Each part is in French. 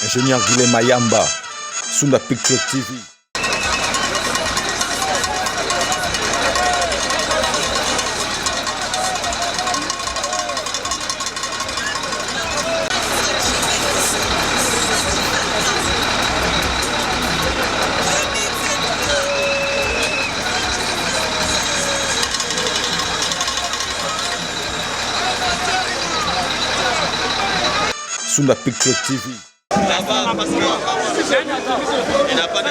Ingénieur Guilhem Mayamba, Sunda Picture TV. Sunda Picture TV. Là-bas, parce qu'il n'a pas de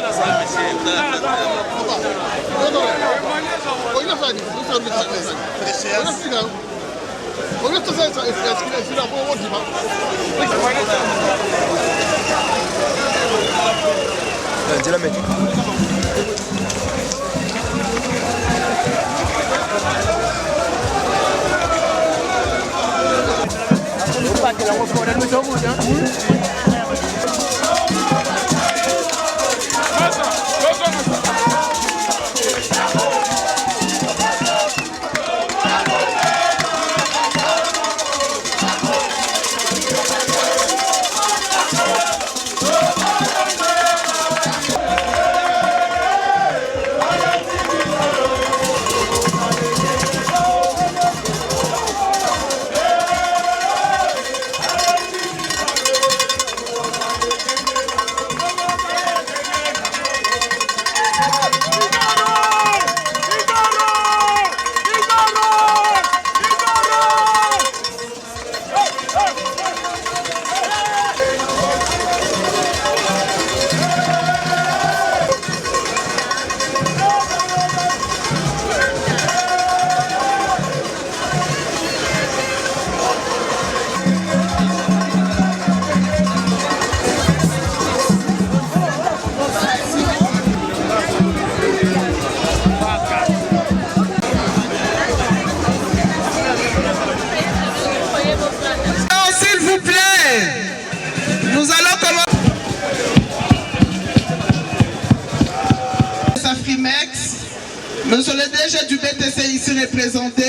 Monsieur le DG du BTC ici représenté,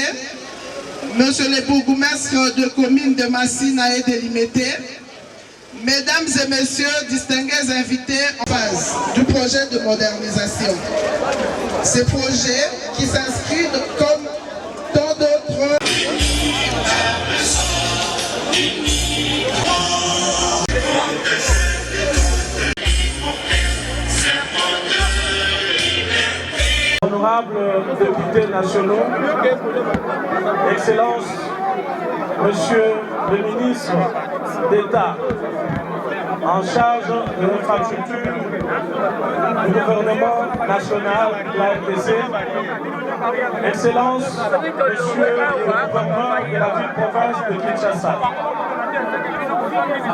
Monsieur le bourgmestre de commune de Massina et de Limité, Mesdames et Messieurs, distingués invités en phase du projet de modernisation. Ce projet qui s'inscrit comme tant d'autres. Honorables députés nationaux, Excellences, Monsieur le ministre d'État en charge de l'infrastructure du gouvernement national de la RDC, Excellences, Monsieur le gouverneur de la ville-province de Kinshasa,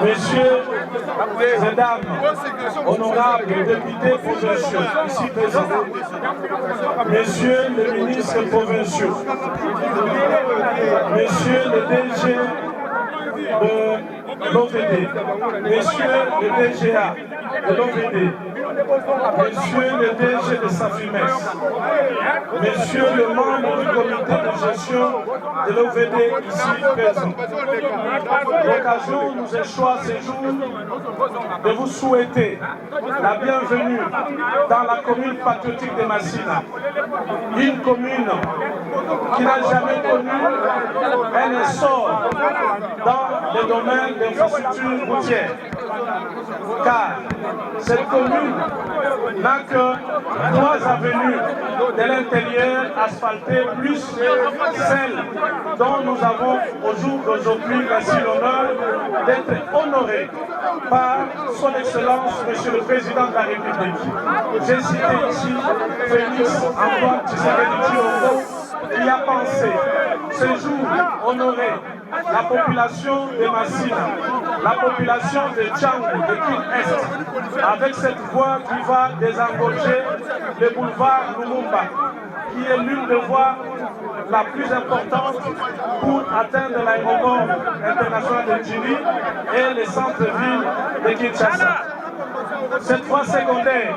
Messieurs et dames, honorables députés provinciaux ici présents, Messieurs les ministres provinciaux, Messieurs le DG de l'OVD, Messieurs le DGA de l'OVD, Messieurs le DG de Safimex, Messieurs le membre du comité de gestion de l'OVD ici présent. L'occasion nous échoit ces jours de vous souhaiter la bienvenue dans la commune patriotique de Massina, une commune qui n'a jamais connu un essor dans le domaine d'infrastructures routières, car cette commune n'a que 3 avenues de l'intérieur asphaltées, plus celle dont nous avons au jour d'aujourd'hui l'honneur d'être honorés par son Excellence, Monsieur le Président de la République. J'ai cité ici Félix Antoine Tshisekedi Tshilombo, qui a pensé ce jour honorer la population de Massina, la population de Django, de Kin-Est, avec cette voie qui va désengorger le boulevard Lumumba, qui est l'une des voies la plus importante pour atteindre l'aéroport international de Djili et le centre-ville de Kinshasa. Cette voie secondaire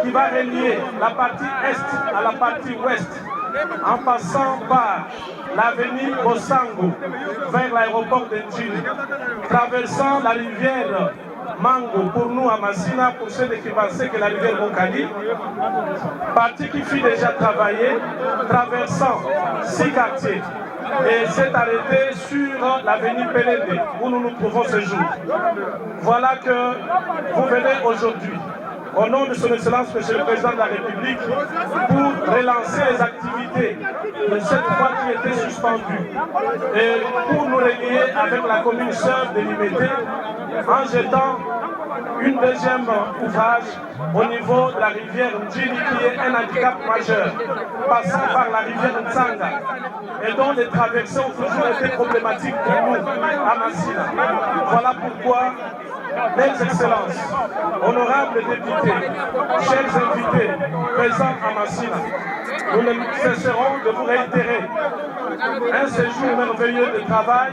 qui va relier la partie est à la partie ouest, en passant par l'avenue Osango vers l'aéroport de Djili, traversant la rivière Mango pour nous à Massina, pour ceux qui pensaient que la rivière Moncali, partie qui fut déjà travaillée, traversant 6 quartiers, et s'est arrêté sur l'avenue Pelende, où nous nous trouvons ce jour. Voilà que vous venez aujourd'hui, au nom de son Excellence, Monsieur le Président de la République, pour relancer les activités de cette voie qui était suspendue et pour nous relier avec la commune sœur de Limete en jetant une deuxième ouvrage au niveau de la rivière Ndjili qui est un handicap majeur, passant par la rivière Ntsanga et dont les traversées ont toujours été problématiques pour nous à Massina. Voilà pourquoi, mes excellences, honorables députés, chers invités présents à Massina, nous ne cesserons de vous réitérer un séjour merveilleux de travail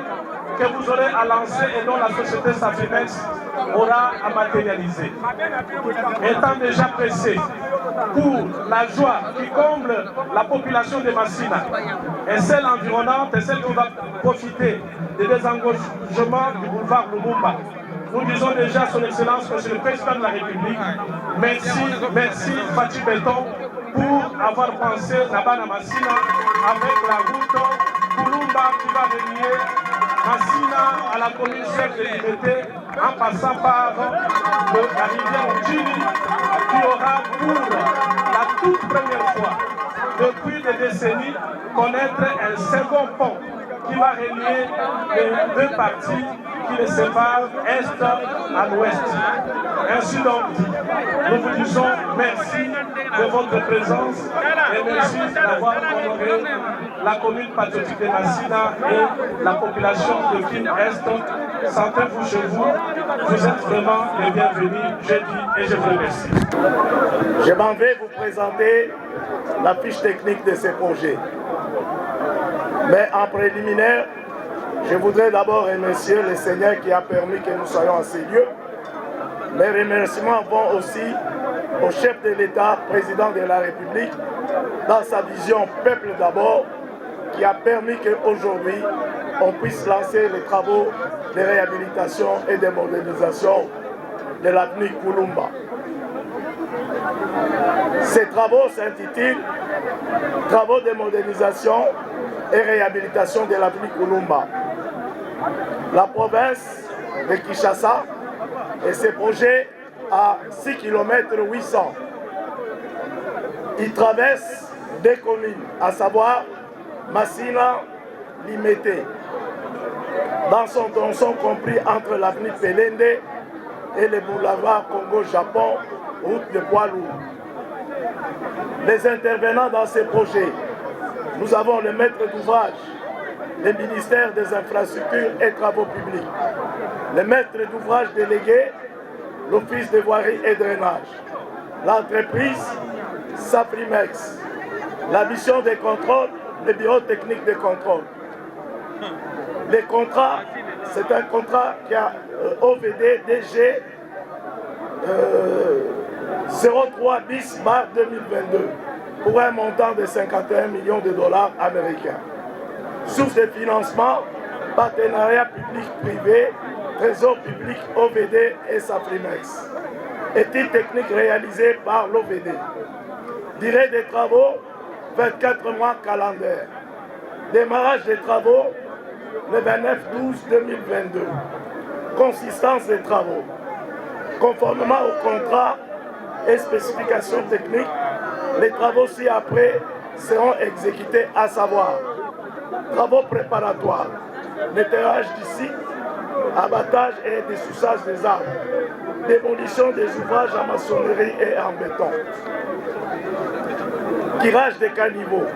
que vous aurez à lancer et dont la société Safimex aura à matérialiser. Étant déjà pressé pour la joie qui comble la population de Massina et celle environnante et celle qui va profiter des désengorgements du boulevard Lumumba, nous disons déjà à son Excellence, Monsieur le Président de la République, merci Fatih Béton pour avoir pensé là-bas à Massina avec la route Lumumba qui va relier Massina à la commune chef de Limete en passant par la rivière Ndjili qui aura pour la toute première fois depuis des décennies connaître un second pont qui va relier les deux parties qui les séparent est à l'ouest. Ainsi donc, nous vous disons merci de votre présence et merci d'avoir honoré la commune patriotique de Massina et la population de Kin-Est. Sentez-vous chez vous, vous êtes vraiment les bienvenus, je dis et je vous remercie. Je m'en vais vous présenter la fiche technique de ces projets. Mais en préliminaire, je voudrais d'abord remercier le Seigneur qui a permis que nous soyons en ces lieux. Mes remerciements vont aussi au chef de l'État, président de la République, dans sa vision peuple d'abord, qui a permis qu'aujourd'hui, on puisse lancer les travaux de réhabilitation et de modernisation de l'avenue Kulumba. Ces travaux s'intitulent « Travaux de modernisation et réhabilitation de l'avenue Kulumba ». La province de Kinshasa et ses projets à 6 km 800. Il traverse deux communes, à savoir Massina, Limete, dans son tronçon compris entre l'avenue Pelende et le boulevard Congo-Japon, route de poids lourd. Les intervenants dans ces projets, nous avons le maître d'ouvrage, le ministère des Infrastructures et Travaux Publics, le maître d'ouvrage délégué, l'Office de voirie et drainage, l'entreprise Saprimex, la mission de contrôle, le bureau technique de contrôle. Les contrats, c'est un contrat qui a OVD DG 03 bis bar 2022 pour un montant de 51 millions de dollars américains. Source de financement, partenariat public-privé, trésor public OVD et Saprimex. Étude technique réalisée par l'OVD. Durée des travaux, 24 mois calendaire. Démarrage des travaux, le 29/12/2022. Consistance des travaux. Conformément au contrat et spécifications techniques, les travaux ci-après seront exécutés, à savoir travaux préparatoires, nettoyage du site, abattage et dessoussage des arbres, démolition des ouvrages en maçonnerie et en béton, tirage des caniveaux,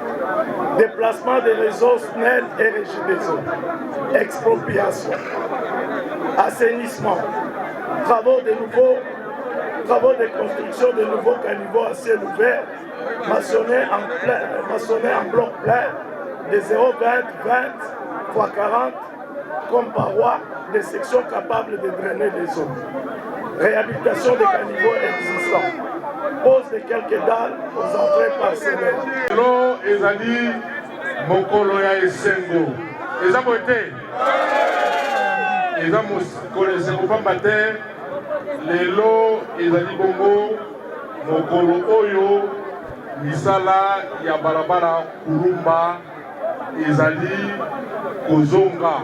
déplacement des réseaux SNEL et régie des eaux, expropriation, assainissement, travaux de construction de nouveaux caniveaux à ciel ouvert, maçonnés en bloc plein de 0,20 x 40 comme paroi des sections capables de drainer les eaux. Réhabilitation des caniveaux existants. Pose de quelques dalles aux entrées parcellaires. L'eau ezali mokolo ya esengo. Eza bote. Eza mokolo esengo pamba te lelo ezali bongo mokolo oyo misala ya balabala kulumba ezali kozonga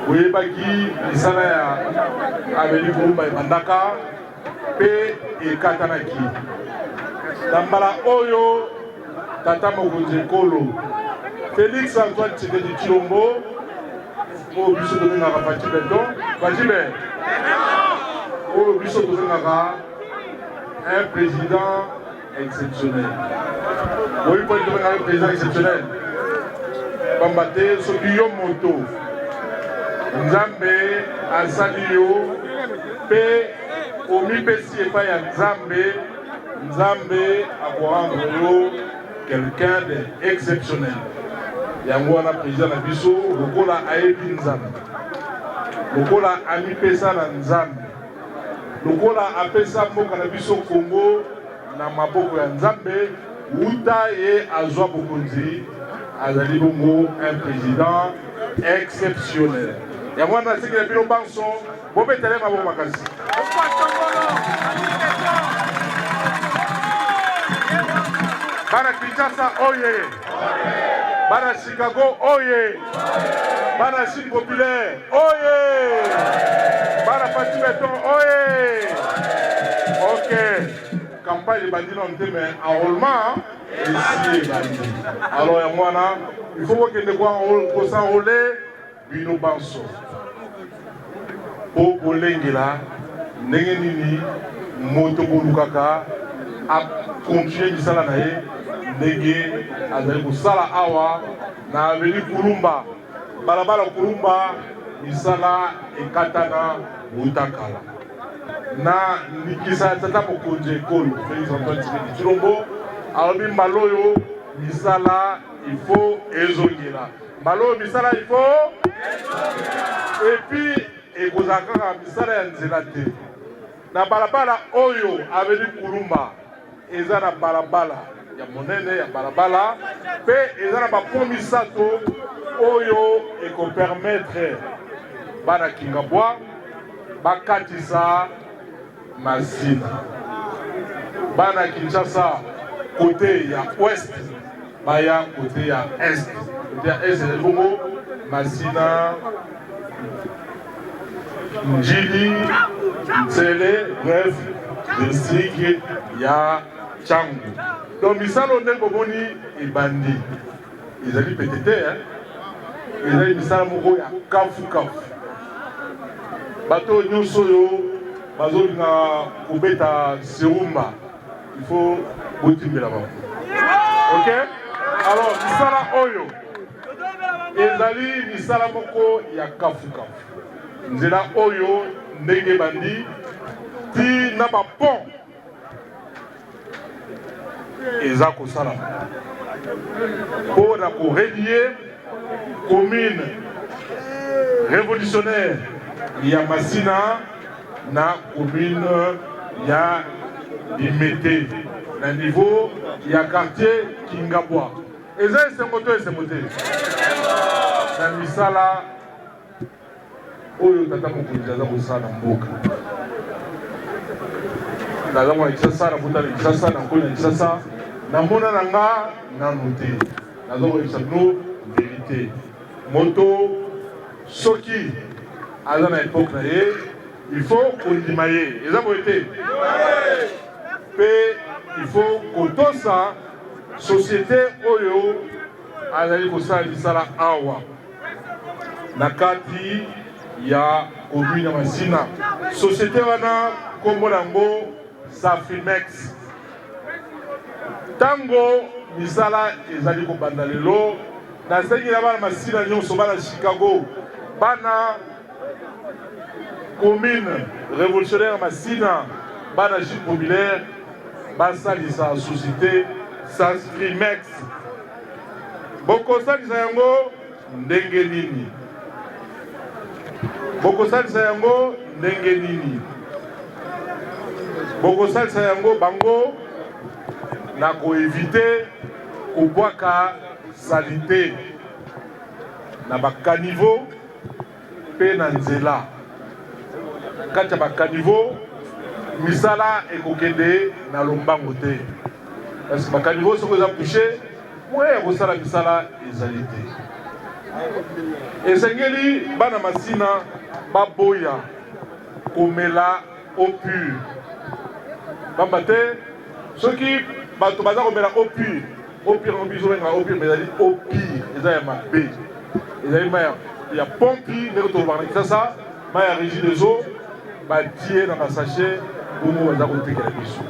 oyebaki misala ya abeli kulumba ebandaka mpe ekatanaki na mbala oyo tata mokonzi ekolo Félix Antoine Tshisekedi Tshilombo oyo biso tobengaka Fajibe don Fajibe oyo biso tobengaka un président exceptionnel. Oui, pour un président exceptionnel. Bambate, Sokiyo Moto. Nzambe, Asaliyo, P. Omi Pessi et pas Nzambe. Nzambe, Aguango, quelqu'un d'exceptionnel. Yangwana, président Nabiso, Lokola Aebi Nzambe. Lokola Ami Pesa Nzambe. Lokola apesa mboka na biso Congo na maboko ya Nzambe uta ye azwa bokonzi azali bongo un président exceptionnel. Ya mwana siki na bino banso bobetele maboko makasi. Bana Kinshasa oye. Bana Chicago oye. Bana Chine populaire oye. Bana Patibeton oye. Ok. Campagne bandit non te mais enrôlement ici bandit. Alors ya mwana il faut que ne quoi pour s'enrôler bino banso. Po bolengela ndenge nini moto bolukaka a continuer misala na ye ndenge azali kosala awa na aveni Kulumba balabala Kulumba misala ekatana utakala na nikisa tata mokonzi ekolo Félix Antoine Tshisekedi Tshilombo alobi mbaloyo misala il faut ezongela mbaloyo misala il faut et puis ekozala kaka misala ya nzela te na balabala oyo aveni Kulumba eza na balabala ya monene ya balabala pe eza na bapont misato oyo ekopermettre bana Kingabwa bakatisa Masina bana Kinshasa côté ya ouest baya côté ya est côté ya est c'est bongo Masina Njili Nzele bref district ya Changu donc misalo ndenge boni ebandi ezali petete ezali misala moko ya kafu bato nyonso oyo bazolinga kobeta serumba il faut botimbela bango ok alors misala oyo ezali misala moko ya kafu nzela oyo ndenge bandi ti na bapont eza kosalama mpo na korelie commune révolutionnaire ya Masina na commune ya Limete na niveau ya quartier Kingabwa eza esengo to esengo te na misala oyo tata mokonzi aza kosala mboka naza mwana Kinshasa na buta na Kinshasa na nkoli na Kinshasa na mona na nga nanu te naza kolekisa bino vérité moto soki aza na époque na ye il faut kondima ye eza boye te mpe il faut kotosa société oyo azali kosala lisala awa na kati ya commune ya Masina société wana kombo nango Safimex tango misala ezali kobanda lelo nasengi na bana Masina nyonso bana Chicago bana commune révolutionnaire Masina bana Chine populaire basalisa société Safimex bokosalisa yango ndenge nini bokosalisa yango ndenge nini bokosalisa yango bango na koevite kobwaka salite na bakanivo mpe na nzela kati ya bakaniveau misala ekokende na lombango te parce que bakaniveau soki eza touche moye ya kosala misala ezali te esengeli bana masina baboya komela eau pure pamba te soki bato baza komela eau pure ngo biso benga eau pure mais ezali eau pire eza ya mabe ezali ma ya pompi ndenge tolobaka na kisasa ma ya régie des eaux batie na basachet bongo baza kotekela biso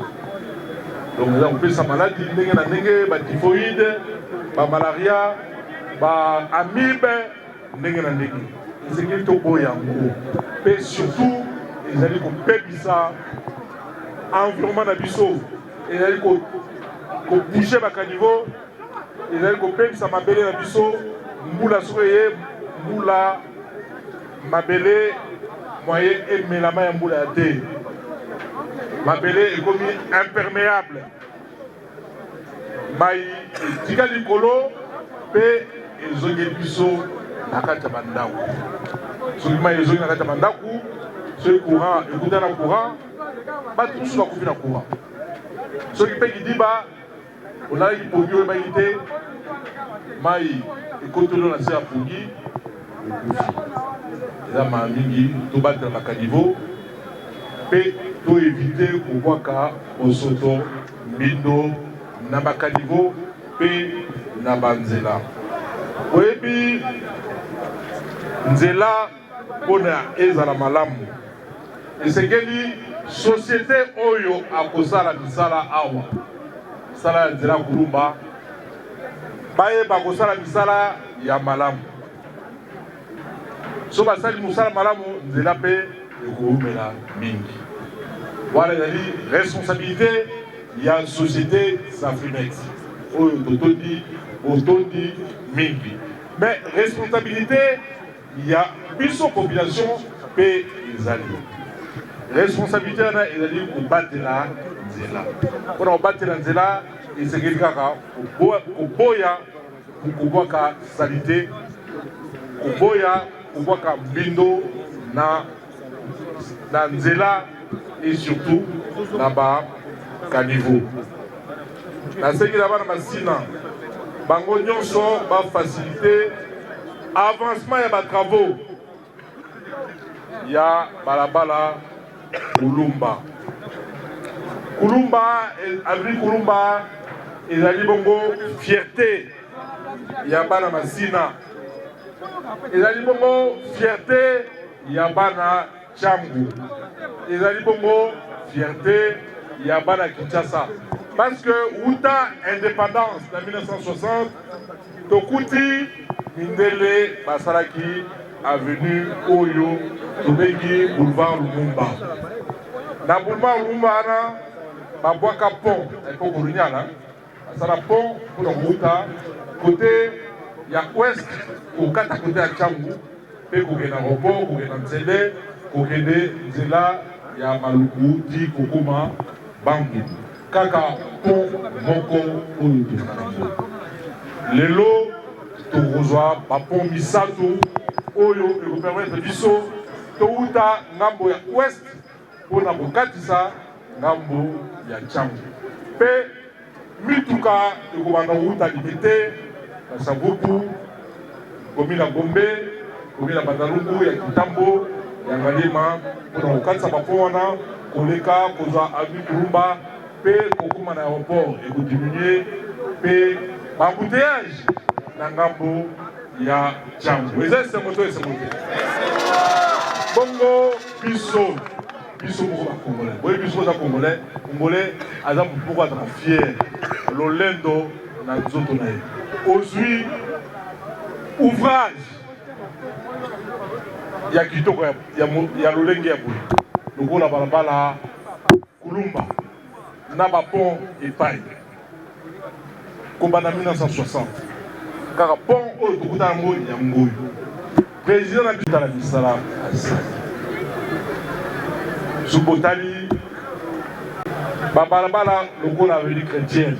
donc eza kopesa maladi ndenge na ndenge batifoïde bamalaria baamibe ndenge na ndenge ezengeli toboya yango mpe surtout ezali kopebisa environnement na biso ezali kobouge bakaniveau ezali kopebisa mabele na biso mbula soki eye mbula mabele moyen emelama ya mbula ya te mabele ekomi imperméable mai etika likolo mpe ezongeli biso na kati ya bandako soki mai ezongi na kati ya bandako soki courant ekuta na courant bato mosusu bakufi na courant soki mpe kidiba olalaki pongi oyo ebaki te mai ekotolo na se ya pongi okufi eza maa mingi tobatela bakaniveau mpe toevite kobwaka bosoto mbindo na bakaniveau mpe na banzela oyebi nzela mpona ezala malamu esengeli société oyo akosala misala awa misala ya nzela kulumba bayeba kosala misala ya malamu so basali mosala malamu nzela mpe ekoumela mingi wana ezali responsabilité ya société Safimex oyo botondi mingi mais responsabilité ya biso population mpe ezali responsabilité wana ezali kobatela nzela mpona kobatela nzela esengeli kaka koboya kobwaka salite koboya kobwaka mbindo na nzela et surtout na bakaniveau nasengi na bana masina bango nyonso bafacilite avancement ya batravaux ya balabala Kulumba abri Kulumba ezali bongo fierté ya bana masina ezali bongo fierté ya bana Changu ezali bongo fierté ya bana Kinshasa parce que uta indépendance en 1960 tokuti mindele basalaki avenue oyo tobengi boulevard Lumumba na boulevard Lumumba wana babwaka pont epoko lunyala basala pont mpona kouta côté ya ouest kokata côté ya Changu mpe kokenda aéroport kokenda nzele kokende nzela ya maluku ti kokoma bangu kaka pont moko oyo tozala lelo tokozwa bapont misato oyo ekopermettre biso touta ngambo ya ouest mpona kokatisa ngambo ya Changu mpe mituka ekobanda kouta limite na Savuku komi na Gombe komi na Bandalungu ya Kitambo ya Ngaliema mpona kokatisa bapont wana koleka kozwa avenue Kulumba mpe kokoma na aéroport ekodiminue mpe bambouteillage na ngambo ya Changu eza esengo to esengo te bongo biso moko bakongolais boye biso oza congolais aza moko azaka fier lolendo na nzoto na ye ozwi ouvrage ya kitoko ya lolenge ya boye lokola balabala Kulumba na bapont epai kobanda 1960 kaka pont oyo tokutana yango ya ngoyo président na biso tala misala asali sobotali babalabala lokola aveni chrétienne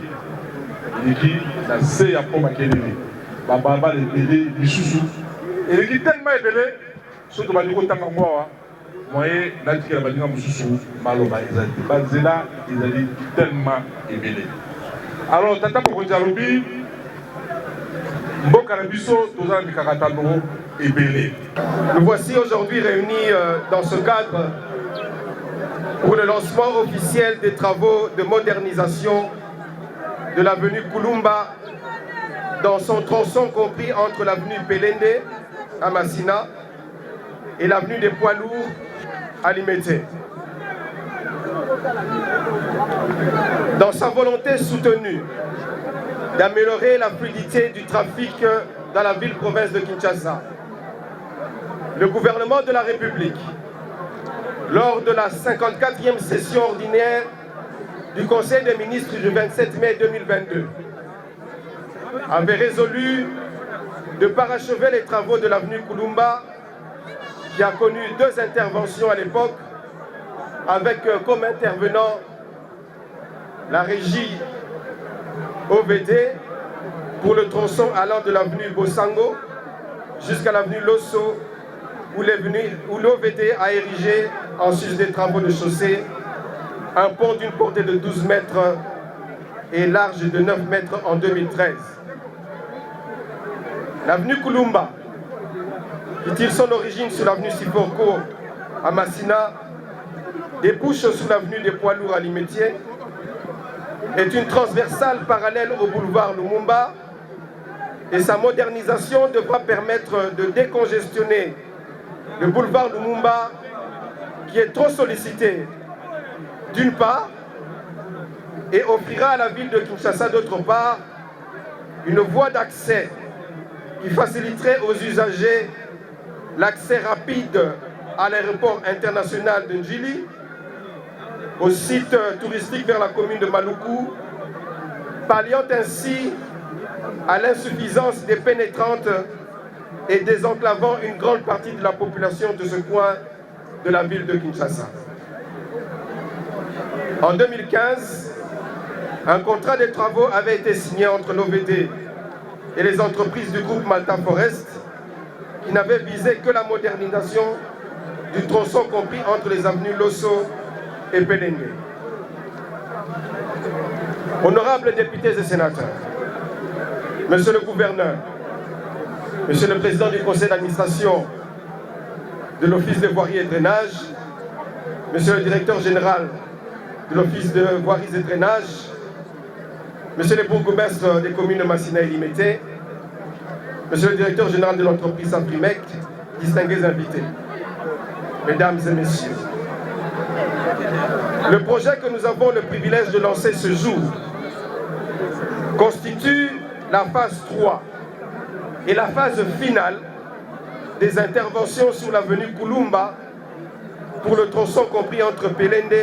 eleki na se ya pont makelele babalabala ebele lisusu eleki tellement ebele soki tobandi kotanga ngo awa moyen natikela baninga mosusu maloba ezali te banzela ezali tellement ebele. Alors tata mokonzi alobi mboka na biso toza na mikakatano ebele. Nous voici aujourd'hui réunis dans ce cadre pour le lancement officiel des travaux de modernisation de l'avenue Kulumba dans son tronçon compris entre l'avenue Pelende à Massina et l'avenue des Poids Lourds à Limete. Dans sa volonté soutenue d'améliorer la fluidité du trafic dans la ville-province de Kinshasa, le gouvernement de la République, lors de la 54e session ordinaire du Conseil des ministres du 27 mai 2022, avait résolu de parachever les travaux de l'avenue Kulumba, qui a connu 2 interventions à l'époque, avec comme intervenant la régie OVD pour le tronçon allant de l'avenue Bosango jusqu'à l'avenue Losso, où l'OVD a érigé, en sus des travaux de chaussée, un pont d'une portée de 12 mètres et large de 9 mètres en 2013. L'avenue Kulumba, qui tire son origine sur l'avenue Siporco à Massina, débouche sur l'avenue des Poids Lourds à Limetier, est une transversale parallèle au boulevard Lumumba, et sa modernisation devra permettre de décongestionner le boulevard Lumumba, qui est trop sollicité d'une part, et offrira à la ville de Kinshasa d'autre part une voie d'accès qui faciliterait aux usagers l'accès rapide à l'aéroport international de Njili, au site touristique vers la commune de Maluku, palliant ainsi à l'insuffisance des pénétrantes et désenclavant une grande partie de la population de ce coin de la ville de Kinshasa. En 2015, un contrat de travaux avait été signé entre l'OVD et les entreprises du groupe Malta Forest, qui n'avait visé que la modernisation du tronçon compris entre les avenues Losso et Pelende. Honorables députés et sénateurs, Monsieur le gouverneur, Monsieur le président du conseil d'administration de l'Office de voirie et drainage, Monsieur le directeur général de l'Office de voirie et drainage, Monsieur le bourgmestre des communes de Massina et Limete, Monsieur le directeur général de l'entreprise Afrimec, distingués invités, Mesdames et Messieurs, le projet que nous avons le privilège de lancer ce jour constitue la phase 3 et la phase finale des interventions sur l'avenue Kulumba pour le tronçon compris entre Pelende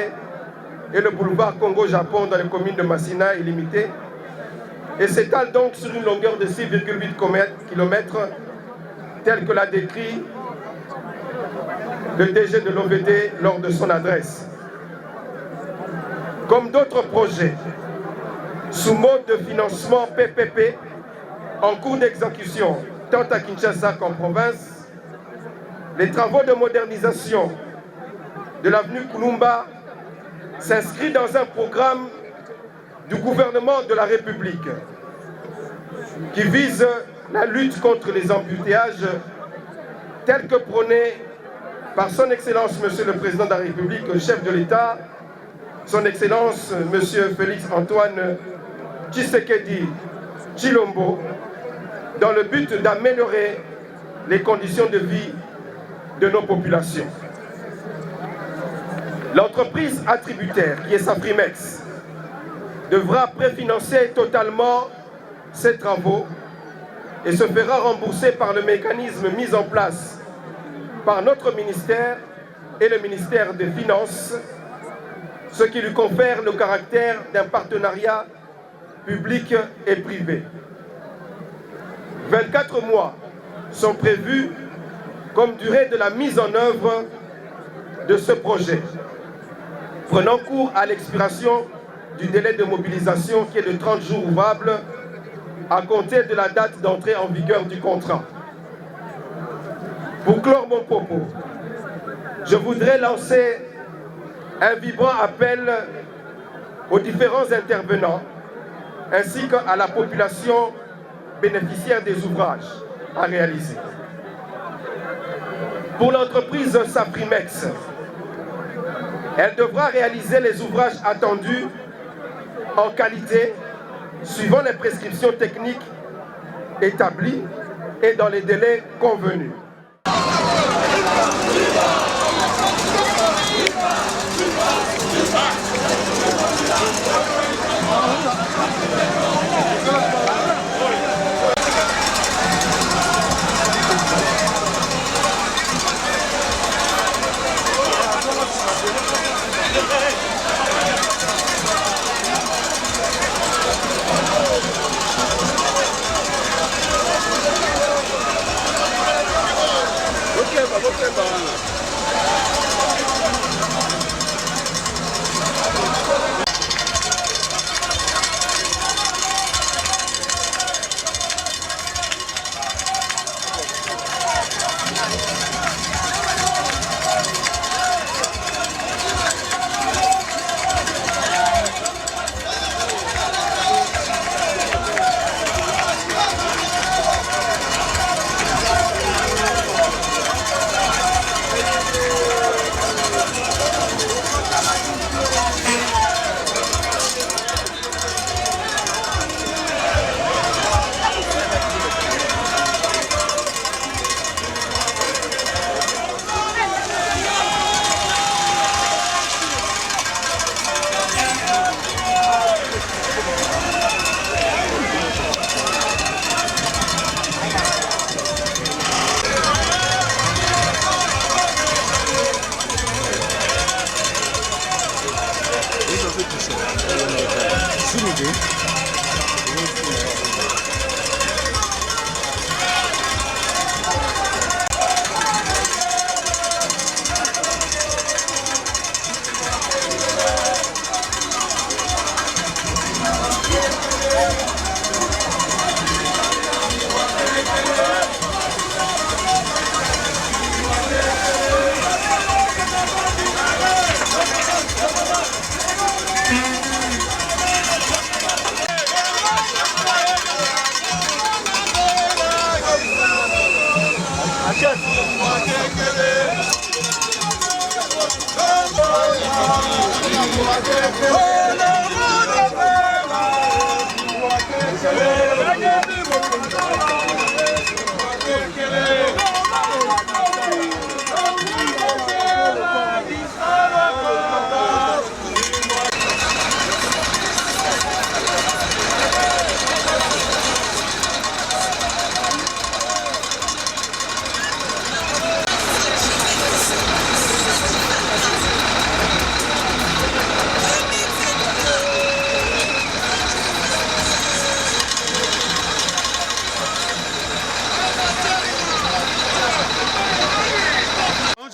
et le boulevard Congo-Japon dans les communes de Massina et Limité, et s'étale donc sur une longueur de 6,8 km, tel que l'a décrit le DG de l'OVD lors de son adresse. Comme d'autres projets, sous mode de financement PPP, en cours d'exécution, tant à Kinshasa qu'en province, les travaux de modernisation de l'avenue Kulumba s'inscrivent dans un programme du gouvernement de la République qui vise la lutte contre les embouteillages tel que prôné par son Excellence Monsieur le Président de la République, le chef de l'État, son Excellence Monsieur Félix Antoine Tshisekedi Tshilombo, dans le but d'améliorer les conditions de vie de nos populations. L'entreprise attributaire, qui est Safrimex, devra préfinancer totalement ces travaux et se fera rembourser par le mécanisme mis en place par notre ministère et le ministère des Finances, ce qui lui confère le caractère d'un partenariat public et privé. 24 mois sont prévus comme durée de la mise en œuvre de ce projet, prenant cours à l'expiration du délai de mobilisation qui est de 30 jours ouvrables à compter de la date d'entrée en vigueur du contrat. Pour clore mon propos, je voudrais lancer un vibrant appel aux différents intervenants ainsi qu'à la population bénéficiaire des ouvrages à réaliser. Pour l'entreprise Saprimex, elle devra réaliser les ouvrages attendus en qualité, suivant les prescriptions techniques établies et dans les délais convenus.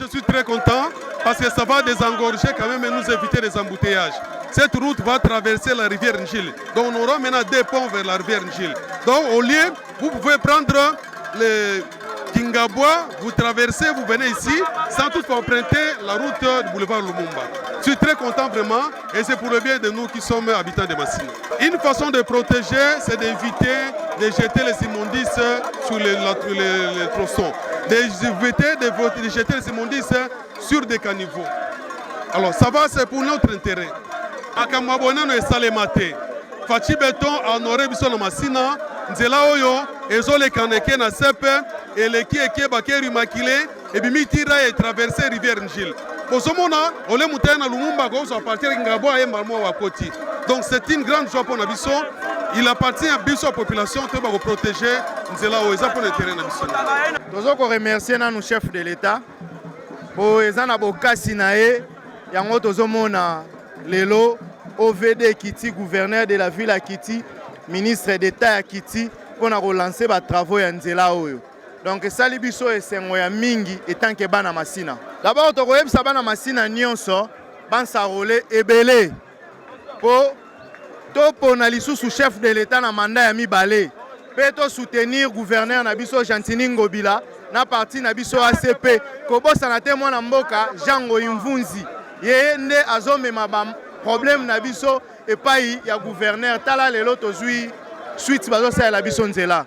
Je suis très content parce que ça va désengorger quand même et nous éviter les embouteillages. Cette route va traverser la rivière Njil. Donc on aura maintenant des ponts vers la rivière Njil. Donc au lieu, vous pouvez prendre le Kingabois, vous traversez, vous venez ici, sans toutefois emprunter la route du boulevard Lumumba. Je suis très content vraiment et c'est pour le bien de nous qui sommes habitants de Massina. Une façon de protéger, c'est d'éviter de jeter les immondices sur les tronçons. D'éviter de jeter les immondices sur des caniveaux. Alors ça va, c'est pour notre intérêt. Akamabonano et Salemate. Fachi Beton en aurait biso na Massina. Nzela oyo ezole kaneke na sepe eleki eke bakeri makile et bimitira et traverser rivière Njil. Bosomona ole mutena Lumumba go à partir ngabo et marmo wa koti. Donc c'est une grande joie pour na biso. Il appartient à biso population te ba protéger nzela oyo za pour le terrain na biso. Tozo ko remercier na nous chef de l'État pour ezana bokasi na e yango tozo mona lelo OVD Kiti, gouverneur de la ville à Kiti, ministre d'État à Kiti, pour relancer les travaux à Nzela Oyo. Donc, ça, c'est ce mingi étant que Bana Massina. D'abord, on a dit Bana Massina Nyonso, Ban Sarolé et Belé. Pour le chef de l'État dans le mandat de Mibale. Pour soutenir le gouverneur Nabiso Jantini Ngobila, na parti na biso ACP kobosana te mwana mboka Jango Imvunzi ye nde azomema ba problème na biso epai ya gouverneur tala lelo tozwi suite bazosalela biso nzela.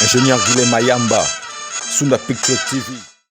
Ingénieur Guilhem Mayamba, Sunda Picture TV.